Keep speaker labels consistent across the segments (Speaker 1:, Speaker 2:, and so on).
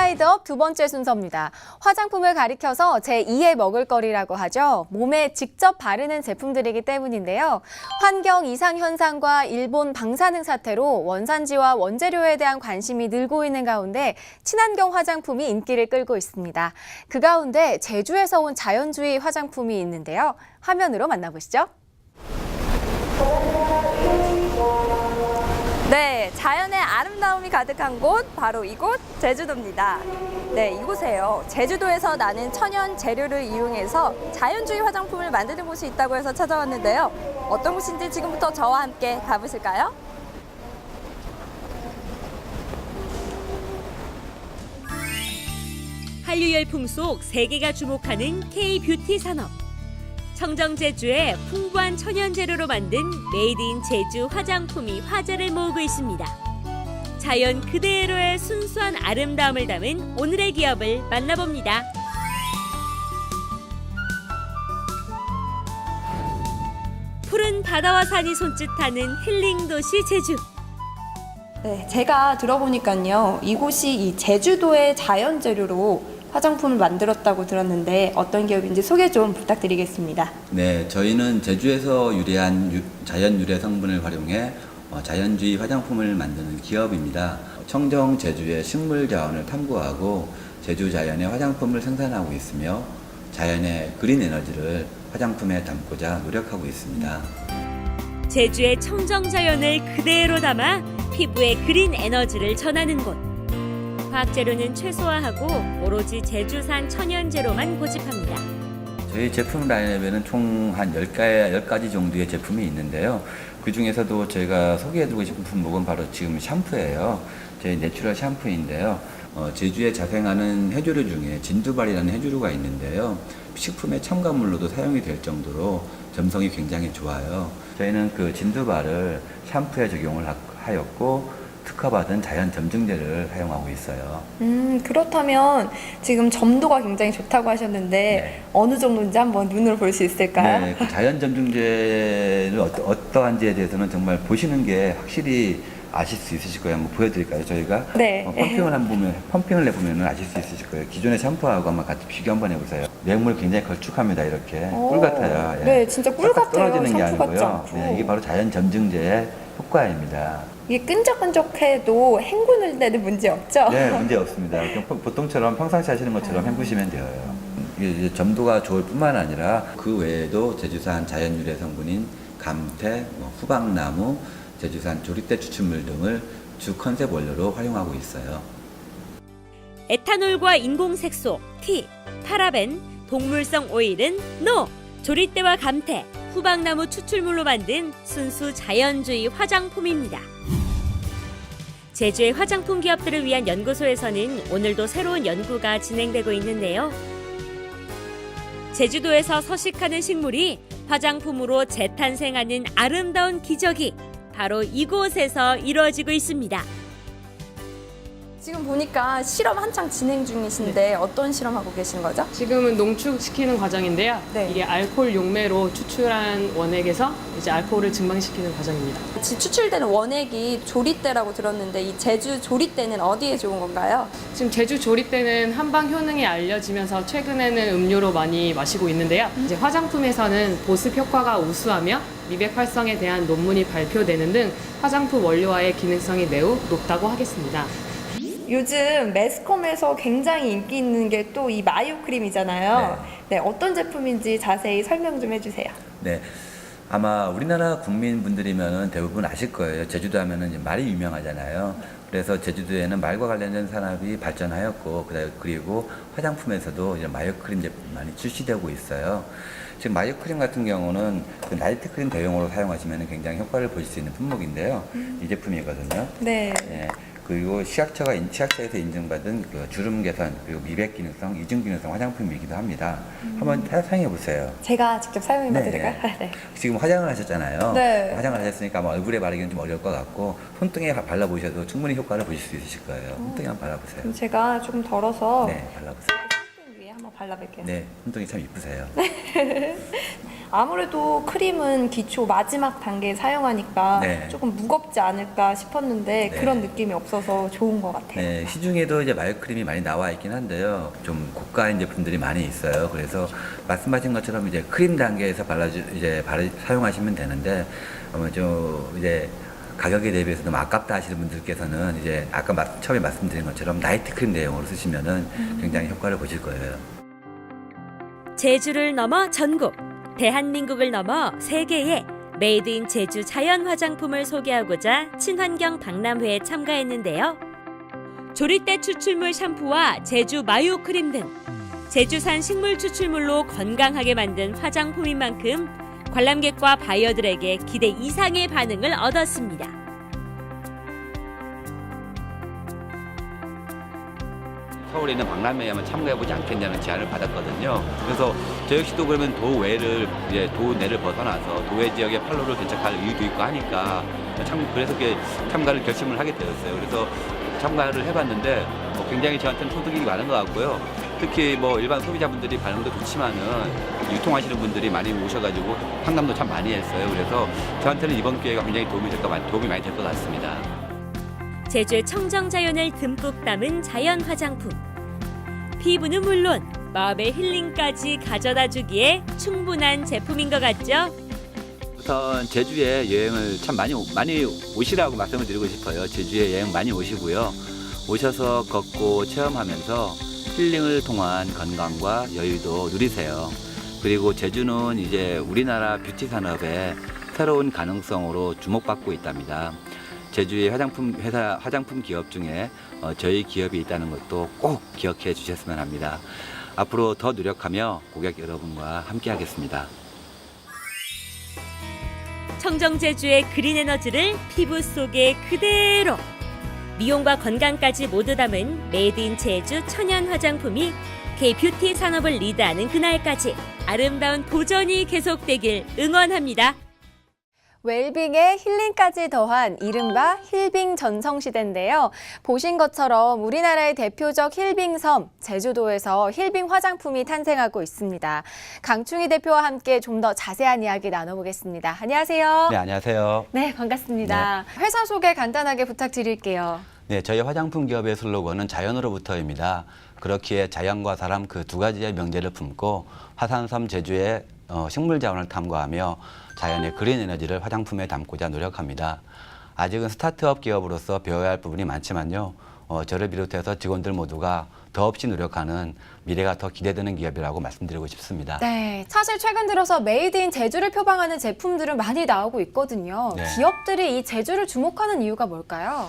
Speaker 1: 인사이드업 두 번째 순서입니다. 화장품을 가리켜서 제2의 먹을거리라고 하죠. 몸에 직접 바르는 제품들이기 때문인데요. 환경 이상 현상과 일본 방사능 사태로 원산지와 원재료에 대한 관심이 늘고 있는 가운데 친환경 화장품이 인기를 끌고 있습니다. 그 가운데 제주에서 온 자연주의 화장품이 있는데요. 화면으로 만나보시죠.
Speaker 2: 네, 자연의 아름다움이 가득한 곳, 바로 이곳 제주도입니다. 네, 이곳에요. 제주도에서 나는 천연 재료를 이용해서 자연주의 화장품을 만드는 곳이 있다고 해서 찾아왔는데요. 어떤 곳인지 지금부터 저와 함께 가보실까요?
Speaker 3: 한류 열풍 속 세계가 주목하는 K-뷰티 산업. 청정 제주의 풍부한 천연 재료로 만든 메이드 인 제주 화장품이 화제를 모으고 있습니다. 자연 그대로의 순수한 아름다움을 담은 오늘의 기업을 만나봅니다. 푸른 바다와 산이 손짓하는 힐링 도시 제주.
Speaker 2: 네, 제가 들어보니까요. 이곳이 이 제주도의 자연 재료로 화장품을 만들었다고 들었는데 어떤 기업인지 소개 좀 부탁드리겠습니다.
Speaker 4: 네, 저희는 제주에서 유래한 자연 유래 성분을 활용해 자연주의 화장품을 만드는 기업입니다. 청정 제주의 식물 자원을 탐구하고 제주 자연의 화장품을 생산하고 있으며 자연의 그린 에너지를 화장품에 담고자 노력하고 있습니다.
Speaker 3: 제주의 청정 자연을 그대로 담아 피부에 그린 에너지를 전하는 곳. 화학 재료는 최소화하고 오로지 제주산 천연 재료만 고집합니다.
Speaker 4: 저희 제품 라인업에는 총 한 10가지 정도의 제품이 있는데요. 그 중에서도 저희가 소개해드리고 싶은 품목은 바로 지금 샴푸예요. 저희 내추럴 샴푸인데요. 제주에 자생하는 해조류 중에 진두발이라는 해조류가 있는데요. 식품의 첨가물로도 사용이 될 정도로 점성이 굉장히 좋아요. 저희는 그 진두발을 샴푸에 적용을 하였고 특허받은 자연 점증제를 사용하고 있어요.
Speaker 2: 그렇다면 지금 점도가 굉장히 좋다고 하셨는데
Speaker 4: 네.
Speaker 2: 어느 정도인지 한번 눈으로 볼 수 있을까요?
Speaker 4: 네, 그 자연 점증제를 어떠한지에 대해서는 정말 보시는 게 확실히 아실 수 있으실 거예요. 한번 보여드릴까요, 저희가?
Speaker 2: 네.
Speaker 4: 펌핑을 해보면 아실 수 있으실 거예요. 기존의 샴푸하고 한번 같이 비교 한번 해보세요. 내용물이 굉장히 걸쭉합니다, 이렇게. 꿀 같아요. 예.
Speaker 2: 네, 진짜 꿀
Speaker 4: 싹싹
Speaker 2: 같아요.
Speaker 4: 떨어지는 게
Speaker 2: 샴푸 같지
Speaker 4: 아니고요.
Speaker 2: 않고.
Speaker 4: 네, 이게 바로 자연 점증제의 효과입니다.
Speaker 2: 이게 끈적끈적해도 헹구는 데는 문제 없죠?
Speaker 4: 네, 문제 없습니다. 보통처럼 평상시 하시는 것처럼 헹구시면 돼요. 이게 이제 점도가 좋을 뿐만 아니라 그 외에도 제주산 자연 유래 성분인 감태, 후박나무, 제주산 조리대 추출물 등을 주 컨셉 원료로 활용하고 있어요.
Speaker 3: 에탄올과 인공색소, 티, 파라벤, 동물성 오일은 NO! 조리대와 감태, 후박나무 추출물로 만든 순수 자연주의 화장품입니다. 제주의 화장품 기업들을 위한 연구소에서는 오늘도 새로운 연구가 진행되고 있는데요. 제주도에서 서식하는 식물이 화장품으로 재탄생하는 아름다운 기적이 바로 이곳에서 이루어지고 있습니다.
Speaker 2: 지금 보니까 실험 한창 진행 중이신데 어떤 실험하고 계신 거죠?
Speaker 5: 지금은 농축시키는 과정인데요.
Speaker 2: 네.
Speaker 5: 이게 알코올 용매로 추출한 원액에서 이제 알코올을 증방시키는 과정입니다.
Speaker 2: 추출되는 원액이 조리대라고 들었는데 이 제주 조리대는 어디에 좋은 건가요?
Speaker 5: 지금 제주 조리대는 한방 효능이 알려지면서 최근에는 음료로 많이 마시고 있는데요. 이제 화장품에서는 보습 효과가 우수하며 미백 활성에 대한 논문이 발표되는 등 화장품 원료와의 기능성이 매우 높다고 하겠습니다.
Speaker 2: 요즘 매스컴에서 굉장히 인기 있는 게 또 이 마요 크림이잖아요. 네, 어떤 제품인지 자세히 설명 좀 해주세요.
Speaker 4: 네. 아마 우리나라 국민분들이면 대부분 아실 거예요. 제주도 하면은 이제 말이 유명하잖아요. 그래서 제주도에는 말과 관련된 산업이 발전하였고, 그리고 화장품에서도 이제 마요 크림 제품이 많이 출시되고 있어요. 지금 마요 크림 같은 경우는 그 나이트 크림 대용으로 사용하시면 굉장히 효과를 보실 수 있는 품목인데요. 이 제품이거든요.
Speaker 2: 네.
Speaker 4: 예. 그리고 시각처에서 인증받은 그 주름 개선 그리고 미백 기능성, 이중 기능성 화장품이기도 합니다. 한번 사용해 보세요.
Speaker 2: 제가 직접 사용해
Speaker 4: 네.
Speaker 2: 봐드릴까요? 네.
Speaker 4: 지금 화장을 하셨잖아요.
Speaker 2: 네.
Speaker 4: 화장을 하셨으니까 아마 얼굴에 바르기는 좀 어려울 것 같고 손등에 발라보셔도 충분히 효과를 보실 수 있으실 거예요. 손등에 한번 발라보세요.
Speaker 2: 그럼 제가 조금 덜어서
Speaker 4: 네, 발라보세요.
Speaker 2: 손등 위에 한번 발라볼게요.
Speaker 4: 네, 손등이 참 이쁘세요.
Speaker 6: 아무래도 크림은 기초 마지막 단계에 사용하니까
Speaker 4: 네.
Speaker 6: 조금 무겁지 않을까 싶었는데
Speaker 4: 네.
Speaker 6: 그런 느낌이 없어서 좋은 것 같아요.
Speaker 4: 네, 시중에도 이제 마요크림이 많이 나와 있긴 한데요. 좀 고가인 제품들이 많이 있어요. 그래서 말씀하신 것처럼 이제 크림 단계에서 사용하시면 되는데, 이제 가격에 대비해서 너무 아깝다 하시는 분들께서는 이제 아까 처음에 말씀드린 것처럼 나이트 크림 대용으로 쓰시면은 굉장히 효과를 보실 거예요.
Speaker 3: 제주를 넘어 전국, 대한민국을 넘어 세계에 메이드 인 제주 자연 화장품을 소개하고자 친환경 박람회에 참가했는데요. 조리대 추출물 샴푸와 제주 마요 크림 등 제주산 식물 추출물로 건강하게 만든 화장품인 만큼 관람객과 바이어들에게 기대 이상의 반응을 얻었습니다.
Speaker 4: 서울에 있는 박람회에 한번 참가해보지 않겠냐는 제안을 받았거든요. 그래서 저 역시도 그러면 도내를 벗어나서 도외 지역의 판로를 개척할 이유도 있고 하니까 그래서 참가를 결심을 하게 되었어요. 그래서 참가를 해봤는데 굉장히 저한테는 소득이 많은 것 같고요. 특히 일반 소비자분들이 반응도 좋지만은 유통하시는 분들이 많이 오셔가지고 상담도 참 많이 했어요. 그래서 저한테는 이번 기회가 굉장히 도움이 많이 될 것 같습니다.
Speaker 3: 제주의 청정 자연을 듬뿍 담은 자연 화장품. 피부는 물론 마음의 힐링까지 가져다 주기에 충분한 제품인 것 같죠?
Speaker 4: 우선 제주에 여행을 참 많이 오시라고 말씀을 드리고 싶어요. 제주에 여행 많이 오시고요. 오셔서 걷고 체험하면서 힐링을 통한 건강과 여유도 누리세요. 그리고 제주는 이제 우리나라 뷰티 산업의 새로운 가능성으로 주목받고 있답니다. 제주의 화장품 기업 중에 저희 기업이 있다는 것도 꼭 기억해 주셨으면 합니다. 앞으로 더 노력하며 고객 여러분과 함께 하겠습니다.
Speaker 3: 청정 제주의 그린 에너지를 피부 속에 그대로 미용과 건강까지 모두 담은 메이드 인 제주 천연 화장품이 K-뷰티 산업을 리드하는 그날까지 아름다운 도전이 계속되길 응원합니다.
Speaker 1: 웰빙에 힐링까지 더한 이른바 힐빙 전성시대인데요. 보신 것처럼 우리나라의 대표적 힐빙섬 제주도에서 힐빙 화장품이 탄생하고 있습니다. 강충희 대표와 함께 좀 더 자세한 이야기 나눠보겠습니다. 안녕하세요.
Speaker 4: 네, 안녕하세요.
Speaker 1: 네, 반갑습니다. 회사 소개 간단하게 부탁드릴게요.
Speaker 4: 네, 저희 화장품 기업의 슬로건은 자연으로부터입니다. 그렇기에 자연과 사람 그 두 가지의 명제를 품고 화산섬 제주의 식물 자원을 탐구하며 자연의 그린 에너지를 화장품에 담고자 노력합니다. 아직은 스타트업 기업으로서 배워야 할 부분이 많지만요. 저를 비롯해서 직원들 모두가 더없이 노력하는 미래가 더 기대되는 기업이라고 말씀드리고 싶습니다.
Speaker 1: 네, 사실 최근 들어서 메이드 인 제주를 표방하는 제품들은 많이 나오고 있거든요.
Speaker 4: 네.
Speaker 1: 기업들이 이 제주를 주목하는 이유가 뭘까요?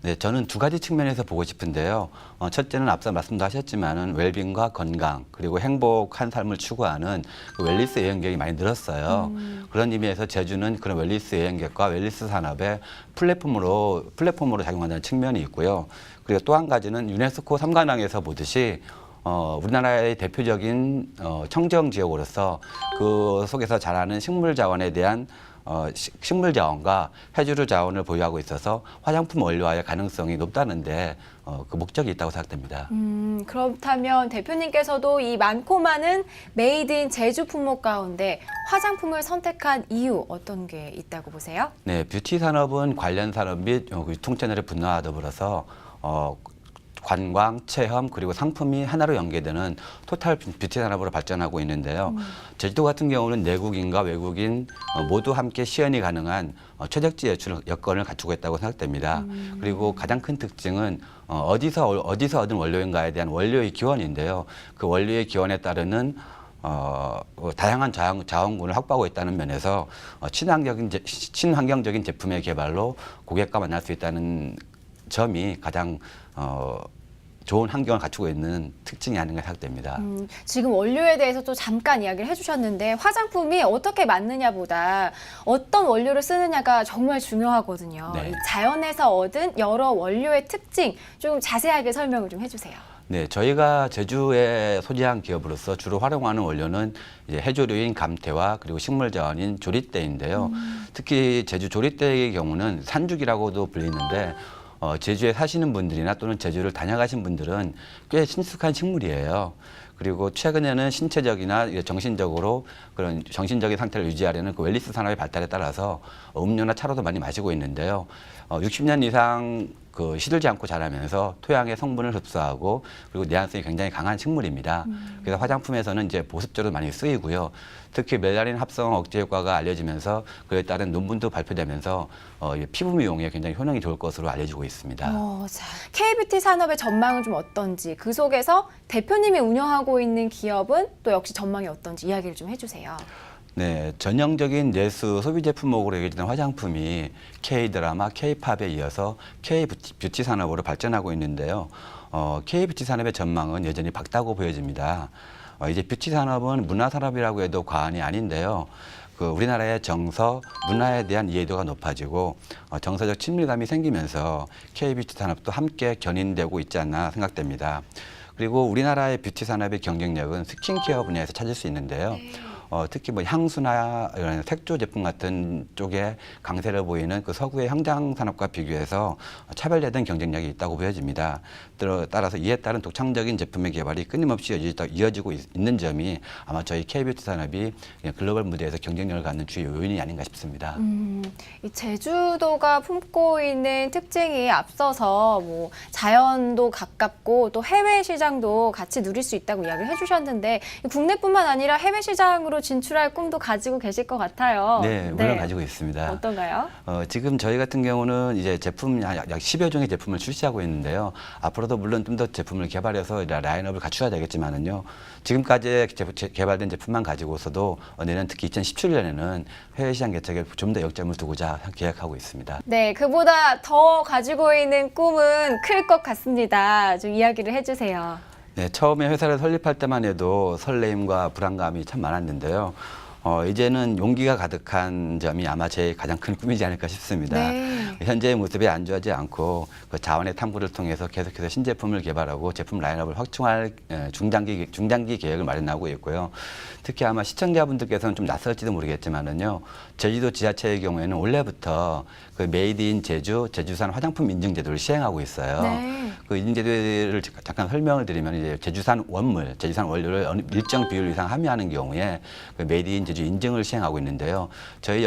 Speaker 4: 네, 저는 두 가지 측면에서 보고 싶은데요. 첫째는 앞서 말씀도 하셨지만은 웰빙과 건강 그리고 행복한 삶을 추구하는 그 웰니스 여행객이 많이 늘었어요. 그런 의미에서 제주는 그런 웰니스 여행객과 웰니스 산업의 플랫폼으로 작용한다는 측면이 있고요. 그리고 또 한 가지는 유네스코 3관왕에서 보듯이 우리나라의 대표적인 청정 지역으로서 그 속에서 자라는 식물 자원에 대한 식물 자원과 해조류 자원을 보유하고 있어서 화장품 원료화의 가능성이 높다는데 그 목적이 있다고 생각됩니다.
Speaker 1: 그렇다면 대표님께서도 이 많고 많은 메이드 인 제주 품목 가운데 화장품을 선택한 이유 어떤 게 있다고 보세요?
Speaker 4: 네, 뷰티 산업은 관련 산업 및 유통 채널의 분화와 더불어서 관광, 체험, 그리고 상품이 하나로 연계되는 토탈 뷰티 산업으로 발전하고 있는데요. 제주도 같은 경우는 내국인과 외국인 모두 함께 시연이 가능한 최적지 예출 여건을 갖추고 있다고 생각됩니다. 그리고 가장 큰 특징은 어디서 얻은 원료인가에 대한 원료의 기원인데요. 그 원료의 기원에 따르는 다양한 자원군을 확보하고 있다는 면에서 친환경적인 제품의 개발로 고객과 만날 수 있다는 점이 가장 좋은 환경을 갖추고 있는 특징이 아닌가 생각됩니다.
Speaker 1: 지금 원료에 대해서 또 잠깐 이야기를 해주셨는데 화장품이 어떻게 만드냐보다 어떤 원료를 쓰느냐가 정말 중요하거든요.
Speaker 4: 네.
Speaker 1: 이 자연에서 얻은 여러 원료의 특징 좀 자세하게 설명을 좀 해주세요.
Speaker 4: 네, 저희가 제주에 소재한 기업으로서 주로 활용하는 원료는 이제 해조류인 감태와 그리고 식물 자원인 조리대인데요. 특히 제주 조리대의 경우는 산죽이라고도 불리는데 제주에 사시는 분들이나 또는 제주를 다녀가신 분들은 꽤 친숙한 식물이에요. 그리고 최근에는 신체적이나 정신적으로 그런 정신적인 상태를 유지하려는 그 웰니스 산업의 발달에 따라서 음료나 차로도 많이 마시고 있는데요. 60년 이상 그 시들지 않고 자라면서 토양의 성분을 흡수하고 그리고 내한성이 굉장히 강한 식물입니다. 그래서 화장품에서는 이제 보습제로 많이 쓰이고요. 특히 멜라닌 합성 억제 효과가 알려지면서 그에 따른 논문도 발표되면서 피부 미용에 굉장히 효능이 좋을 것으로 알려지고 있습니다.
Speaker 1: 자, K뷰티 산업의 전망은 좀 어떤지, 그 속에서 대표님이 운영하고 있는 기업은 또 역시 전망이 어떤지 이야기를 좀 해주세요.
Speaker 4: 네, 전형적인 내수 소비 제품목으로 여겨지는 화장품이 K-드라마, K-팝에 이어서 K-뷰티 산업으로 발전하고 있는데요. K-뷰티 산업의 전망은 여전히 밝다고 보여집니다. 이제 뷰티 산업은 문화 산업이라고 해도 과언이 아닌데요. 그 우리나라의 정서, 문화에 대한 이해도가 높아지고 정서적 친밀감이 생기면서 K-뷰티 산업도 함께 견인되고 있지 않나 생각됩니다. 그리고 우리나라의 뷰티 산업의 경쟁력은 스킨케어 분야에서 찾을 수 있는데요. 특히 뭐 향수나 이런 색조 제품 같은 쪽에 강세를 보이는 그 서구의 향장 산업과 비교해서 차별화된 경쟁력이 있다고 보여집니다. 따라서 이에 따른 독창적인 제품의 개발이 끊임없이 이어지고 있는 점이 아마 저희 K뷰티 산업이 글로벌 무대에서 경쟁력을 갖는 주요 요인이 아닌가 싶습니다.
Speaker 1: 이 제주도가 품고 있는 특징이 앞서서 뭐 자연도 가깝고 또 해외 시장도 같이 누릴 수 있다고 이야기를 해주셨는데, 국내뿐만 아니라 해외 시장으로 진출할 꿈도 가지고 계실 것 같아요.
Speaker 4: 네, 물론 가지고 있습니다.
Speaker 1: 어떤가요?
Speaker 4: 지금 저희 같은 경우는 이제 제품 약 10여 종의 제품을 출시하고 있는데요. 앞으로도 물론 좀 더 제품을 개발해서 라인업을 갖춰야 되겠지만은요. 지금까지 개발된 제품만 가지고서도 내년 특히 2017년에는 해외 시장 개척에 좀 더 역점을 두고자 계획하고 있습니다.
Speaker 1: 네, 그보다 더 가지고 있는 꿈은 클 것 같습니다. 좀 이야기를 해주세요.
Speaker 4: 네, 처음에 회사를 설립할 때만 해도 설레임과 불안감이 참 많았는데요. 이제는 용기가 가득한 점이 아마 제 가장 큰 꿈이지 않을까 싶습니다.
Speaker 1: 네.
Speaker 4: 현재의 모습이 안주하지 않고 그 자원의 탐구를 통해서 계속해서 신제품을 개발하고 제품 라인업을 확충할 중장기 계획을 마련하고 있고요. 특히 아마 시청자분들께서는 좀 낯설지도 모르겠지만은요. 제주도 지자체의 경우에는 올해부터 그 메이드 인 제주산 화장품 인증 제도를 시행하고 있어요.
Speaker 1: 네.
Speaker 4: 그 인증 제도를 잠깐 설명을 드리면 이제 제주산 원료를 일정 비율 이상 함유하는 경우에 그 메이드 인 제주 인증을 시행하고 있는데요. 저희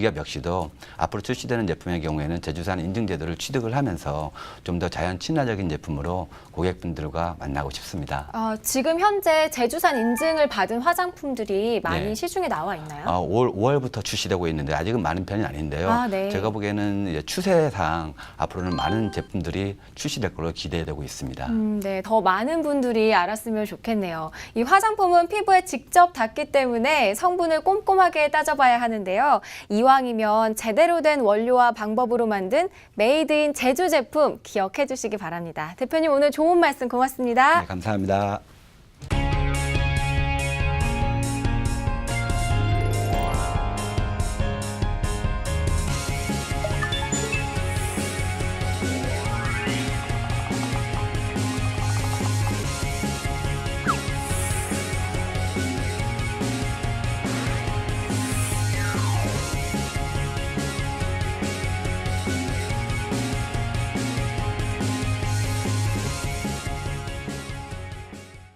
Speaker 4: 기업 역시도 앞으로 출시되는 제품의 경우에는 제주산 인증 제도를 취득을 하면서 좀 더 자연 친화적인 제품으로 고객분들과 만나고 싶습니다.
Speaker 1: 지금 현재 제주산 인증을 받은 화장품들이 많이
Speaker 4: 네.
Speaker 1: 시중에 나와 있나요?
Speaker 4: 5월부터 출시되고 있는데 아직은 많은 편이 아닌데요.
Speaker 1: 네.
Speaker 4: 제가 보기에는 이제 추세상 앞으로는 많은 제품들이 출시될 걸로 기대되고 있습니다.
Speaker 1: 네, 더 많은 분들이 알았으면 좋겠네요. 이 화장품은 피부에 직접 닿기 때문에 성분을 꼼꼼하게 따져봐야 하는데요. 이왕이면 제대로 된 원료와 방법으로 만든 메이드 인 제주 제품 기억해 주시기 바랍니다. 대표님, 오늘 좋은 말씀 고맙습니다.
Speaker 4: 네, 감사합니다.